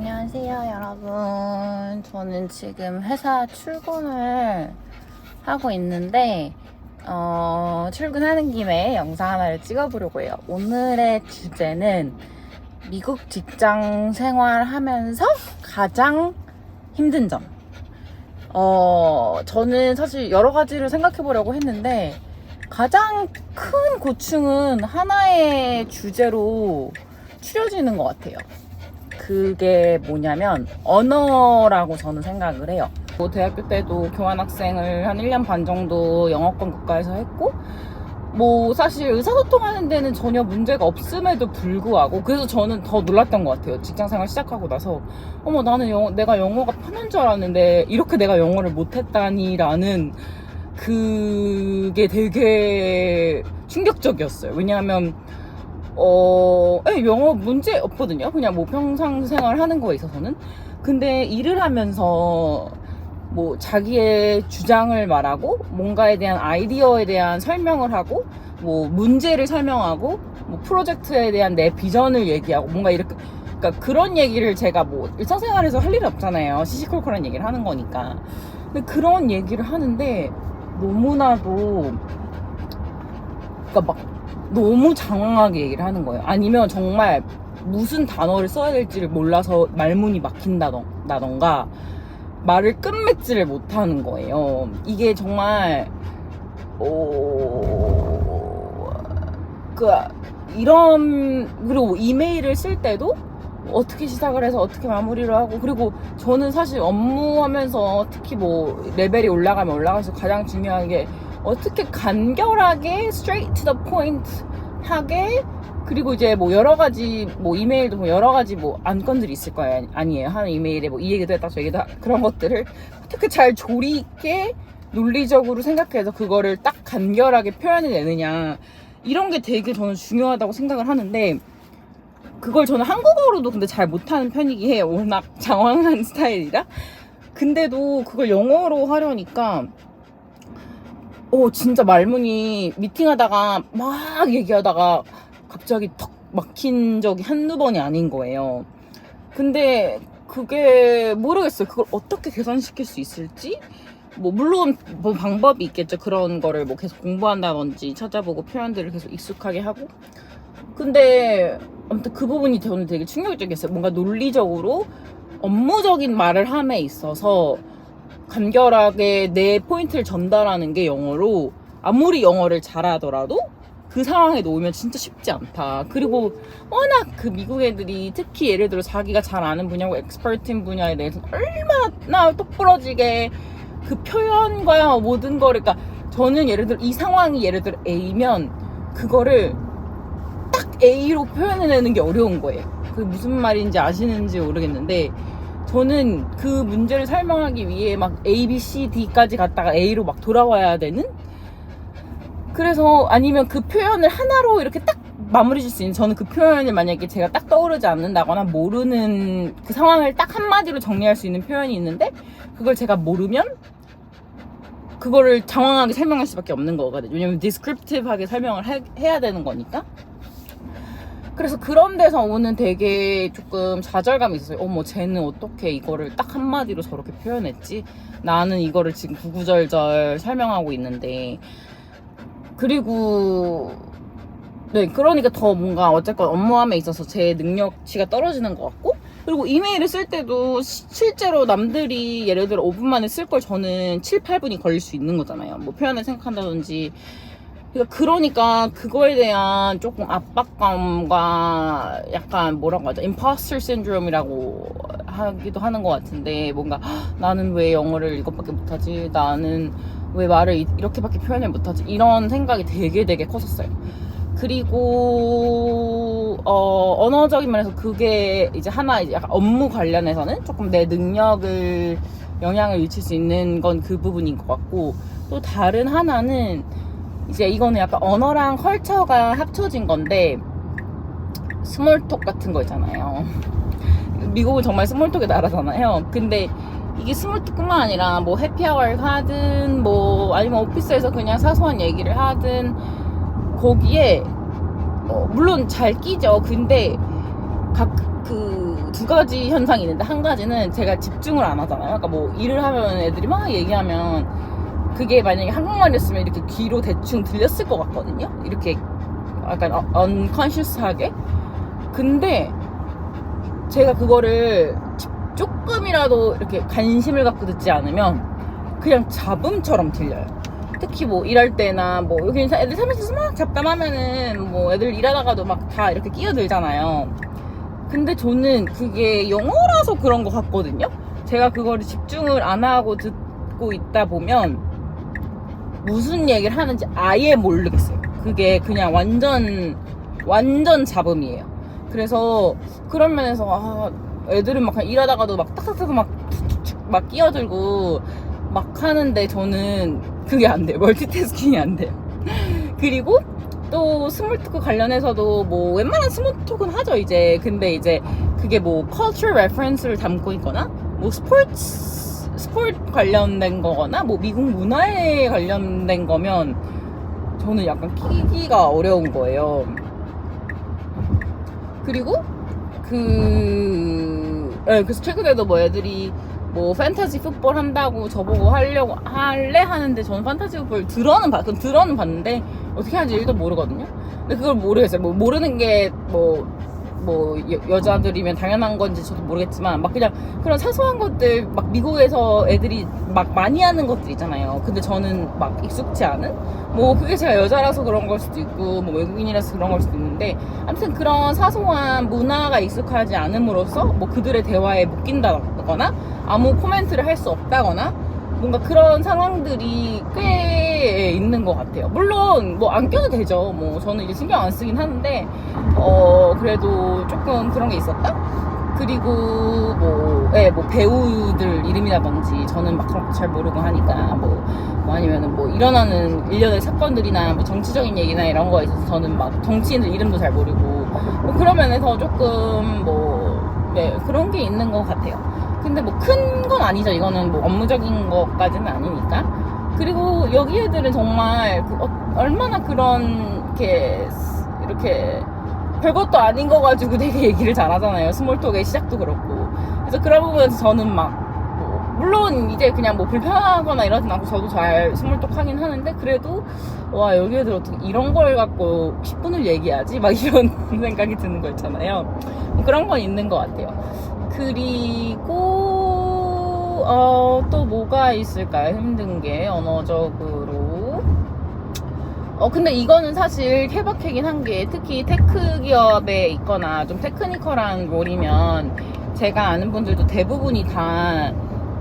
안녕하세요, 여러분. 저는 지금 회사 출근을 하고 있는데, 출근하는 김에 영상 하나를 찍어보려고 해요. 오늘의 주제는 미국 직장 생활하면서 가장 힘든 점. 저는 사실 여러 가지를 생각해보려고 했는데, 가장 큰 고충은 하나의 주제로 추려지는 것 같아요. 그게 뭐냐면 언어라고 저는 생각을 해요. 대학교 때도 교환학생을 한 1년 반 정도 영어권 국가에서 했고, 사실 의사소통하는 데는 전혀 문제가 없음에도 불구하고, 그래서 저는 더 놀랐던 것 같아요. 직장생활 시작하고 나서 나는 내가 영어가 편한 줄 알았는데 이렇게 내가 영어를 못했다니 라는 그게 되게 충격적이었어요. 왜냐하면 영어 문제 없거든요. 그냥 평상 생활 하는 거에 있어서는. 근데 일을 하면서 자기의 주장을 말하고, 뭔가에 대한 아이디어에 대한 설명을 하고, 문제를 설명하고, 프로젝트에 대한 내 비전을 얘기하고, 뭔가 이렇게, 그러니까 그런 얘기를 제가 일상생활에서 할 일이 없잖아요. 시시콜콜한 얘기를 하는 거니까. 근데 그런 얘기를 하는데, 너무나도, 그러니까 너무 장황하게 얘기를 하는 거예요. 아니면 정말 무슨 단어를 써야 될지를 몰라서 말문이 막힌다던가 말을 끝맺지를 못하는 거예요. 이게 정말 그리고 이메일을 쓸 때도 어떻게 시작을 해서 어떻게 마무리를 하고, 그리고 저는 사실 업무하면서 특히 레벨이 올라가면 올라갈수록 가장 중요한 게 어떻게 간결하게 straight to the point 하게, 그리고 이제 여러 가지 이메일도 여러 가지 안건들이 있을 거예요. 아니에요. 한 이메일에 이 얘기도 했다 저 얘기도 그런 것들을 어떻게 잘 조리 있게 논리적으로 생각해서 그거를 딱 간결하게 표현해내느냐, 이런 게 되게 저는 중요하다고 생각을 하는데, 그걸 저는 한국어로도 근데 잘 못하는 편이긴 해요. 워낙 장황한 스타일이라. 근데도 그걸 영어로 하려니까 진짜 말문이, 미팅하다가 막 얘기하다가 갑자기 턱 막힌 적이 한두 번이 아닌 거예요. 근데 그게 모르겠어요. 그걸 어떻게 개선시킬 수 있을지. 물론 방법이 있겠죠. 그런 거를 계속 공부한다든지 찾아보고 표현들을 계속 익숙하게 하고. 근데 아무튼 그 부분이 저는 되게 충격적이었어요. 뭔가 논리적으로 업무적인 말을 함에 있어서 간결하게 내 포인트를 전달하는 게 영어로, 아무리 영어를 잘하더라도 그 상황에 놓으면 진짜 쉽지 않다. 그리고 워낙 그 미국 애들이 특히 예를 들어 자기가 잘 아는 분야고 엑스퍼트인 분야에 대해서 얼마나 똑부러지게 그 표현과 모든 거를, 그러니까 저는 예를 들어 이 상황이 예를 들어 A면 그거를 딱 A로 표현해내는 게 어려운 거예요. 그게 무슨 말인지 아시는지 모르겠는데, 저는 그 문제를 설명하기 위해 A, B, C, D까지 갔다가 A로 돌아와야 되는? 그래서 아니면 그 표현을 하나로 이렇게 딱 마무리 줄 수 있는, 저는 그 표현을 만약에 제가 딱 떠오르지 않는다거나 모르는 그 상황을 딱 한마디로 정리할 수 있는 표현이 있는데, 그걸 제가 모르면 그거를 장황하게 설명할 수밖에 없는 거거든요. 왜냐면 디스크립티브하게 설명을 해야 되는 거니까. 그래서 그런 데서 오는 되게 조금 좌절감이 있었어요. 쟤는 어떻게 이거를 딱 한마디로 저렇게 표현했지? 나는 이거를 지금 구구절절 설명하고 있는데. 그리고 그러니까 더 뭔가 어쨌건 업무함에 있어서 제 능력치가 떨어지는 것 같고, 그리고 이메일을 쓸 때도 실제로 남들이 예를 들어 5분 만에 쓸 걸 저는 7, 8분이 걸릴 수 있는 거잖아요. 표현을 생각한다든지. 그러니까 그거에 대한 조금 압박감과 약간 뭐라고 하죠? 임포스터 신드롬이라고 하기도 하는 것 같은데, 뭔가 나는 왜 영어를 이것밖에 못하지? 나는 왜 말을 이렇게밖에 표현을 못하지? 이런 생각이 되게 컸었어요. 그리고 언어적인 면에서 그게 이제 하나, 이제 약간 업무 관련해서는 조금 내 능력을 영향을 미칠 수 있는 건 그 부분인 것 같고, 또 다른 하나는 이제 이거는 약간 언어랑 컬처가 합쳐진 건데, 스몰톡 같은 거 있잖아요. 미국은 정말 스몰톡의 나라잖아요. 근데 이게 스몰톡뿐만 아니라 해피아워를 하든 아니면 오피스에서 그냥 사소한 얘기를 하든, 거기에 물론 잘 끼죠. 근데 두 가지 현상이 있는데, 한 가지는 제가 집중을 안 하잖아요. 그러니까 뭐 일을 하면 애들이 막 얘기하면 그게 만약에 한국말이었으면 이렇게 귀로 대충 들렸을 것 같거든요. 이렇게 약간 unconscious하게. 근데 제가 그거를 조금이라도 이렇게 관심을 갖고 듣지 않으면 그냥 잡음처럼 들려요. 특히 뭐 일할 때나 뭐 여기 애들 사무실에서 막 잡담하면은 뭐 애들 일하다가도 막 다 이렇게 끼어들잖아요. 근데 저는 그게 영어라서 그런 것 같거든요. 제가 그거를 집중을 안 하고 듣고 있다 보면 무슨 얘기를 하는지 아예 모르겠어요. 그게 그냥 완전 잡음이에요. 그래서 그런 면에서 애들은 막 일하다가도 막 딱딱딱 막 끼어들고 막 하는데 저는 그게 안 돼요. 멀티태스킹이 안 돼요. 그리고 또 스몰토크 관련해서도 뭐 웬만한 스몰토크는 하죠 이제. 근데 이제 그게 뭐 culture reference를 담고 있거나 뭐 스포츠 관련된 거거나 뭐 미국 문화에 관련된 거면 저는 약간 끼기가 어려운 거예요. 그리고 그래서 최근에도 뭐 애들이 뭐 판타지 풋볼 한다고 저보고 할래 하는데 저는 판타지 풋볼 들어는 봤는데 어떻게 하는지 일도 모르거든요. 근데 그걸 모르겠어요. 뭐 모르는 게 여자들이면 당연한 건지 저도 모르겠지만 막 그냥 그런 사소한 것들 막 미국에서 애들이 막 많이 하는 것들 있잖아요. 근데 저는 막 익숙치 않은 뭐 그게 제가 여자라서 그런 걸 수도 있고 뭐 외국인이라서 그런 걸 수도 있는데 아무튼 그런 사소한 문화가 익숙하지 않음으로써 뭐 그들의 대화에 못 낀다거나 아무 코멘트를 할 수 없다거나 뭔가 그런 상황들이 꽤 있는 것 같아요. 물론 뭐 안 껴도 되죠. 뭐 저는 이제 신경 안 쓰긴 하는데 그래도 조금 그런 게 있었다. 그리고 뭐 배우들 이름이라든지 저는 막 그런 거 잘 모르고 하니까 뭐 아니면은 뭐 일어나는 일련의 사건들이나 뭐 정치적인 얘기나 이런 거에 있어서 저는 막 정치인들 이름도 잘 모르고 뭐 그런 면에서 조금 그런 게 있는 것 같아요. 근데 뭐 큰 건 아니죠. 이거는 뭐 업무적인 것까지는 아니니까. 그리고 여기 애들은 정말 얼마나 그런 이렇게 별것도 아닌 거 가지고 되게 얘기를 잘하잖아요. 스몰톡의 시작도 그렇고. 그래서 그런 부분에서 저는 물론 이제 그냥 뭐 불편하거나 이러진 않고 저도 잘 스몰톡 하긴 하는데 그래도 와 여기 애들 어떻게 이런 걸 갖고 10분을 얘기하지? 막 이런 생각이 드는 거 있잖아요. 뭐 그런 건 있는 것 같아요. 그리고 또 뭐가 있을까요? 힘든 게 언어적으로 근데 이거는 사실 케바케긴 한 게 특히 테크 기업에 있거나 좀 테크니컬한 롤이면 제가 아는 분들도 대부분이 다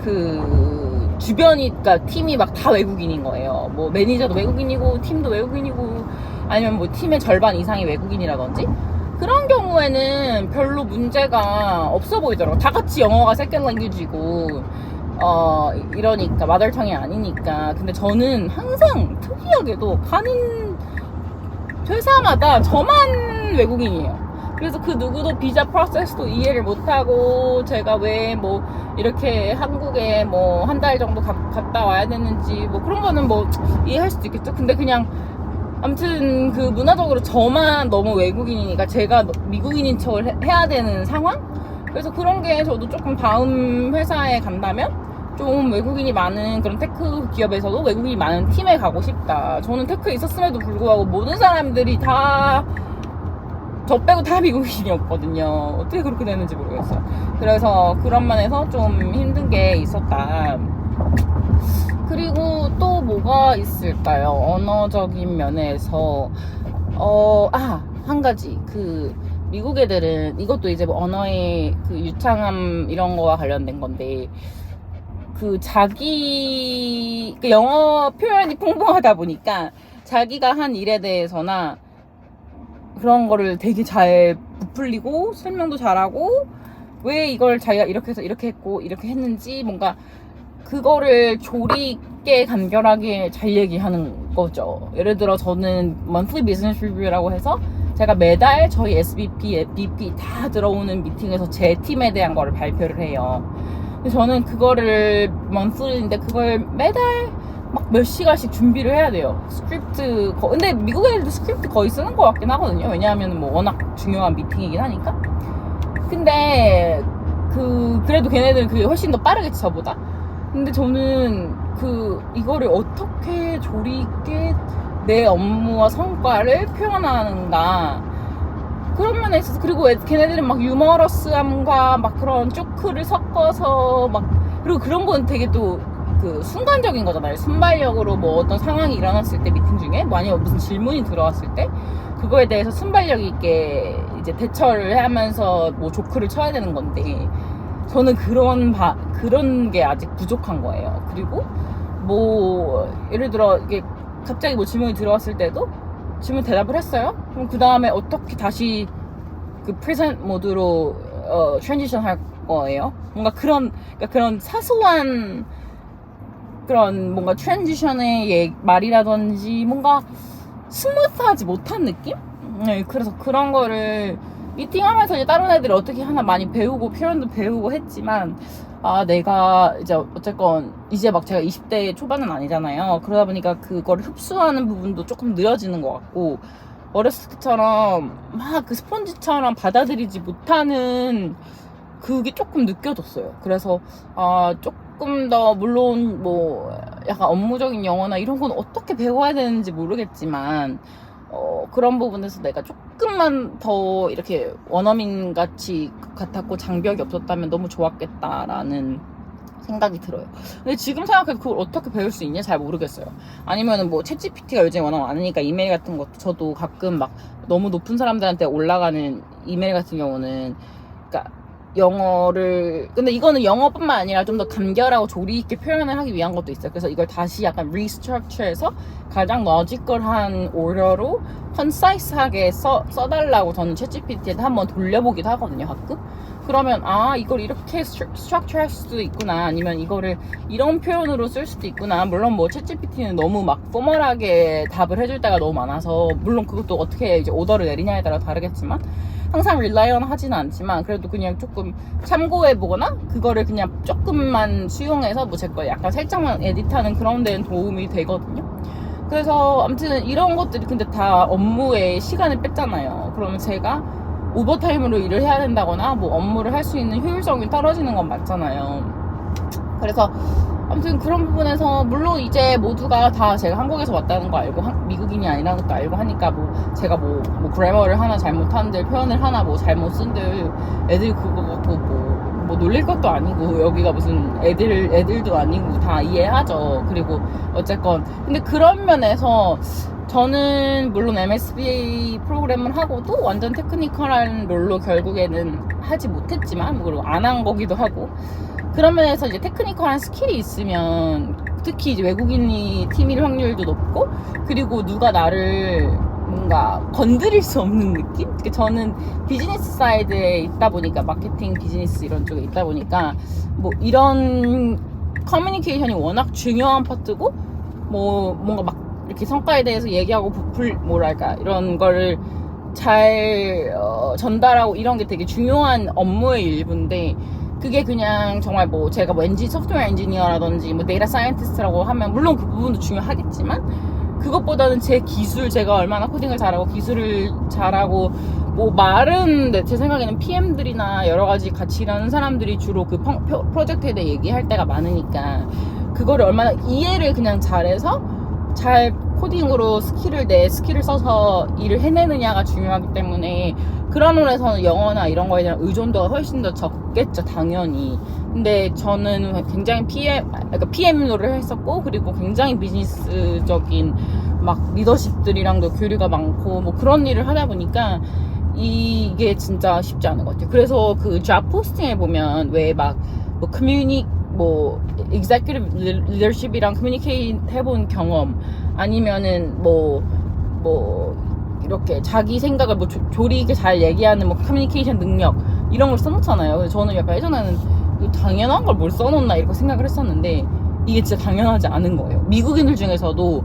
그러니까 팀이 막 다 외국인인 거예요. 뭐 매니저도 외국인이고 팀도 외국인이고 아니면 뭐 팀의 절반 이상이 외국인이라든지 그런 경우에는 별로 문제가 없어 보이더라고요. 다 같이 영어가 세컨 랭귀지고 이러니까 마더텅이 아니니까. 근데 저는 항상 특이하게도 가는 회사마다 저만 외국인이에요. 그래서 그 누구도 비자 프로세스도 이해를 못하고 제가 왜 뭐 이렇게 한국에 뭐 한 달 정도 갔다 와야 되는지 뭐 그런 거는 뭐 이해할 수도 있겠죠. 근데 그냥 아무튼 그 문화적으로 저만 너무 외국인이니까 제가 미국인인 척을 해야 되는 상황? 그래서 그런 게 저도 조금 다음 회사에 간다면 좀 외국인이 많은 그런 테크 기업에서도 외국인이 많은 팀에 가고 싶다. 저는 테크에 있었음에도 불구하고 모든 사람들이 다 저 빼고 다 미국인이었거든요. 어떻게 그렇게 되는지 모르겠어요. 그래서 그런 면에서 좀 힘든 게 있었다. 그리고 또 뭐가 있을까요? 언어적인 면에서 한 가지 미국 애들은 이것도 이제 뭐 언어의 유창함 이런 거와 관련된 건데 영어 표현이 풍부하다 보니까 자기가 한 일에 대해서나 그런 거를 되게 잘 부풀리고 설명도 잘하고 왜 이걸 자기가 이렇게 해서 이렇게 했고 이렇게 했는지 뭔가 그거를 조리 있게 간결하게 잘 얘기하는 거죠. 예를 들어 저는 monthly business review라고 해서 제가 매달 저희 SVP, VP 다 들어오는 미팅에서 제 팀에 대한 거를 발표를 해요. 근데 저는 그거를 monthly인데 그걸 매달 막 몇 시간씩 준비를 해야 돼요. 스크립트 근데 미국 애들도 스크립트 거의 쓰는 것 같긴 하거든요. 왜냐하면 뭐 워낙 중요한 미팅이긴 하니까. 근데 그래도 걔네들은 그게 훨씬 더 빠르겠지, 저보다. 근데 저는 이거를 어떻게 조리 있게 내 업무와 성과를 표현하는가. 그런 면에 있어서, 그리고 걔네들은 막 유머러스함과 막 그런 조크를 섞어서 그리고 그런 건 되게 또 순간적인 거잖아요. 순발력으로 뭐 어떤 상황이 일어났을 때, 미팅 중에 만약에 무슨 질문이 들어왔을 때 그거에 대해서 순발력 있게 이제 대처를 하면서 뭐 조크를 쳐야 되는 건데, 저는 그런 게 아직 부족한 거예요. 그리고 뭐 예를 들어 이게 갑자기 뭐 질문이 들어왔을 때도 질문 대답을 했어요. 그럼 그 다음에 어떻게 다시 프레젠트 모드로 트랜지션 할 거예요. 뭔가 그러니까 그런 사소한 그런 뭔가 트랜지션의 말이라든지 뭔가 스무스하지 못한 느낌? 네, 그래서 그런 거를 미팅하면서 이제 다른 애들이 어떻게 하나 많이 배우고 표현도 배우고 했지만, 내가 이제 어쨌건 이제 막 제가 20대 초반은 아니잖아요. 그러다 보니까 그거를 흡수하는 부분도 조금 느려지는 것 같고, 어렸을 때처럼 막 그 스폰지처럼 받아들이지 못하는 그게 조금 느껴졌어요. 그래서 조금 더, 물론 뭐 약간 업무적인 영어나 이런 건 어떻게 배워야 되는지 모르겠지만 그런 부분에서 내가 조금만 더 이렇게 원어민 같았고 장벽이 없었다면 너무 좋았겠다라는 생각이 들어요. 근데 지금 생각해도 그걸 어떻게 배울 수 있냐 잘 모르겠어요. 아니면은 뭐 챗GPT가 요즘 워낙 많으니까 이메일 같은 것도 저도 가끔 막 너무 높은 사람들한테 올라가는 이메일 같은 경우는, 그러니까 근데 이거는 영어뿐만 아니라 좀 더 간결하고 조리 있게 표현을 하기 위한 것도 있어요. 그래서 이걸 다시 약간 리스트럭처해서 가장 러지컬한 오더로 컨사이스하게 써달라고 저는 챗GPT한테 한번 돌려보기도 하거든요, 가끔. 그러면 이걸 이렇게 스트럭처 할 수도 있구나, 아니면 이거를 이런 표현으로 쓸 수도 있구나. 물론 뭐 챗GPT는 너무 막 포멀하게 답을 해줄 때가 너무 많아서, 물론 그것도 어떻게 이제 오더를 내리냐에 따라 다르겠지만 항상 릴라이언 하지는 않지만, 그래도 그냥 조금 참고해보거나 그거를 그냥 조금만 수용해서 뭐 제 거 약간 살짝만 에디트하는 그런 데는 도움이 되거든요. 그래서 아무튼 이런 것들이 근데 다 업무에 시간을 뺐잖아요. 그러면 제가 오버타임으로 일을 해야 된다거나 뭐 업무를 할 수 있는 효율성이 떨어지는 건 맞잖아요. 그래서 아무튼 그런 부분에서, 물론 이제 모두가 다 제가 한국에서 왔다는 거 알고 미국인이 아니라는 것도 알고 하니까, 뭐 제가 뭐 그래머를 하나 잘못한들, 표현을 하나 뭐 잘못 쓴들 애들이 그거 갖고 뭐 놀릴 것도 아니고, 여기가 무슨 애들도 아니고 다 이해하죠. 그리고 어쨌건 근데 그런 면에서 저는 물론 MSBA 프로그램을 하고도 완전 테크니컬한 롤로 결국에는 하지 못했지만, 그리고 안 한 거기도 하고, 그런 면에서 이제 테크니컬한 스킬이 있으면 특히 이제 외국인이 팀일 확률도 높고, 그리고 누가 나를 뭔가 건드릴 수 없는 느낌? 저는 비즈니스 사이드에 있다 보니까, 마케팅 비즈니스 이런 쪽에 있다 보니까 뭐 이런 커뮤니케이션이 워낙 중요한 파트고, 뭐 뭔가 막 이렇게 성과에 대해서 얘기하고 뭐랄까 이런 거를 잘 전달하고 이런 게 되게 중요한 업무의 일부인데, 그게 그냥 정말 뭐 제가 뭐 소프트웨어 엔지니어라든지 뭐 데이터 사이언티스트라고 하면 물론 그 부분도 중요하겠지만, 그것보다는 제 기술, 제가 얼마나 코딩을 잘하고 기술을 잘하고, 뭐 말은 제 생각에는 PM들이나 여러 가지 같이 일하는 사람들이 주로 그 프로젝트에 대해 얘기할 때가 많으니까, 그거를 얼마나 이해를 그냥 잘해서 잘 코딩으로 내 스킬을 써서 일을 해내느냐가 중요하기 때문에, 그런 면에서는 영어나 이런 거에 대한 의존도가 훨씬 더 적겠죠, 당연히. 근데 저는 굉장히 PM로를 했었고, 그리고 굉장히 비즈니스적인 막 리더십들이랑도 교류가 많고 뭐 그런 일을 하다 보니까 이게 진짜 쉽지 않은 것 같아요. 그래서 그 잡 포스팅에 보면 왜 막 뭐 executive leadership이랑 커뮤니케이트 해본 경험, 아니면은 뭐 이렇게 자기 생각을 뭐 조리 있게 잘 얘기하는 뭐 커뮤니케이션 능력, 이런 걸 써놓잖아요. 그래서 저는 약간 예전에는 당연한 걸 뭘 써놓나 이렇게 생각을 했었는데, 이게 진짜 당연하지 않은 거예요. 미국인들 중에서도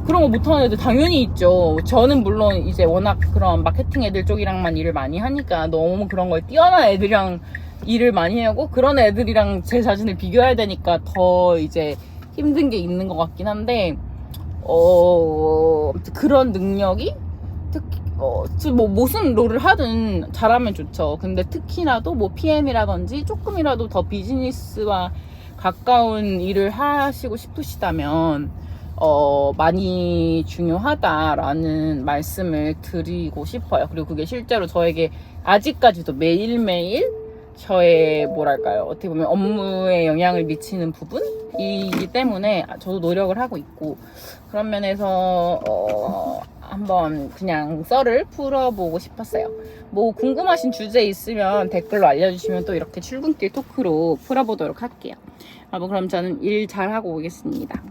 그런 거 못하는 애들 당연히 있죠. 저는 물론 이제 워낙 그런 마케팅 애들 쪽이랑만 일을 많이 하니까 너무 그런 거에 뛰어난 애들이랑 일을 많이 하고, 그런 애들이랑 제 자신을 비교해야 되니까 더 이제 힘든 게 있는 것 같긴 한데, 그런 능력이 특히 뭐 무슨 롤을 하든 잘하면 좋죠. 근데 특히나도 뭐 PM이라든지 조금이라도 더 비즈니스와 가까운 일을 하시고 싶으시다면 많이 중요하다라는 말씀을 드리고 싶어요. 그리고 그게 실제로 저에게 아직까지도 매일매일 저의 뭐랄까요, 어떻게 보면 업무에 영향을 미치는 부분이기 때문에 저도 노력을 하고 있고, 그런 면에서 한번 그냥 썰을 풀어보고 싶었어요. 뭐 궁금하신 주제 있으면 댓글로 알려주시면 또 이렇게 출근길 토크로 풀어보도록 할게요. 뭐 그럼 저는 일 잘하고 오겠습니다.